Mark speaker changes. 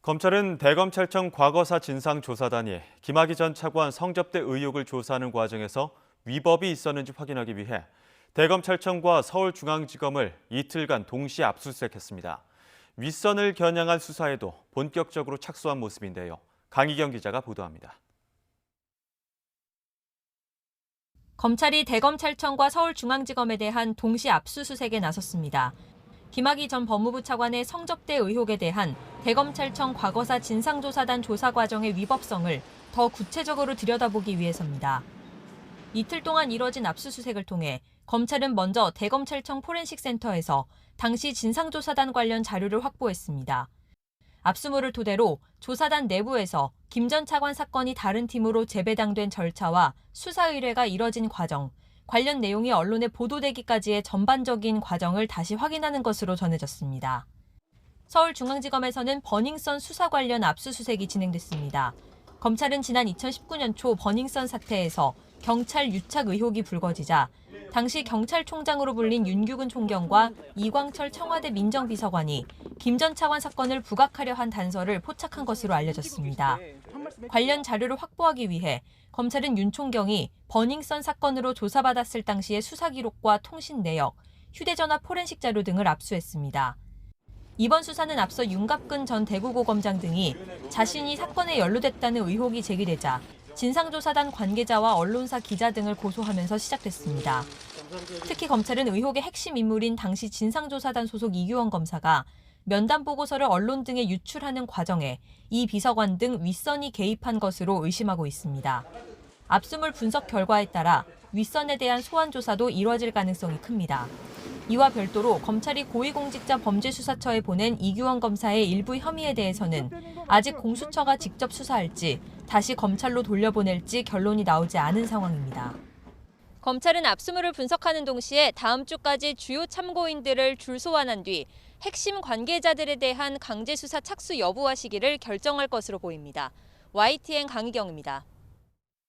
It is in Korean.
Speaker 1: 검찰은 대검찰청 과거사 진상조사단이 김학의 전 차관 성접대 의혹을 조사하는 과정에서 위법이 있었는지 확인하기 위해 대검찰청과 서울중앙지검을 이틀간 동시에 압수수색했습니다. 윗선을 겨냥한 수사에도 본격적으로 착수한 모습인데요. 강희경 기자가 보도합니다.
Speaker 2: 검찰이 대검찰청과 서울중앙지검에 대한 동시 압수수색에 나섰습니다. 김학의 전 법무부 차관의 성접대 의혹에 대한 대검찰청 과거사 진상조사단 조사 과정의 위법성을 더 구체적으로 들여다보기 위해서입니다. 이틀 동안 이뤄진 압수수색을 통해 검찰은 먼저 대검찰청 포렌식센터에서 당시 진상조사단 관련 자료를 확보했습니다. 압수물을 토대로 조사단 내부에서 김 전 차관 사건이 다른 팀으로 재배당된 절차와 수사 의뢰가 이뤄진 과정, 관련 내용이 언론에 보도되기까지의 전반적인 과정을 다시 확인하는 것으로 전해졌습니다. 서울중앙지검에서는 버닝썬 수사 관련 압수수색이 진행됐습니다. 검찰은 지난 2019년 초 버닝썬 사태에서 경찰 유착 의혹이 불거지자 당시 경찰총장으로 불린 윤규근 총경과 이광철 청와대 민정비서관이 김 전 차관 사건을 부각하려 한 단서를 포착한 것으로 알려졌습니다. 관련 자료를 확보하기 위해 검찰은 윤 총경이 버닝썬 사건으로 조사받았을 당시의 수사 기록과 통신 내역, 휴대전화 포렌식 자료 등을 압수했습니다. 이번 수사는 앞서 윤갑근 전 대구고검장 등이 자신이 사건에 연루됐다는 의혹이 제기되자 진상조사단 관계자와 언론사 기자 등을 고소하면서 시작됐습니다. 특히 검찰은 의혹의 핵심 인물인 당시 진상조사단 소속 이규원 검사가 면담 보고서를 언론 등에 유출하는 과정에 이 비서관 등 윗선이 개입한 것으로 의심하고 있습니다. 압수물 분석 결과에 따라 윗선에 대한 소환 조사도 이뤄질 가능성이 큽니다. 이와 별도로 검찰이 고위공직자 범죄수사처에 보낸 이규원 검사의 일부 혐의에 대해서는 아직 공수처가 직접 수사할지 다시 검찰로 돌려보낼지 결론이 나오지 않은 상황입니다. 검찰은 압수물을 분석하는 동시에 다음 주까지 주요 참고인들을 줄 소환한 뒤 핵심 관계자들에 대한 강제 수사 착수 여부와 시기를 결정할 것으로 보입니다. YTN 강희경입니다.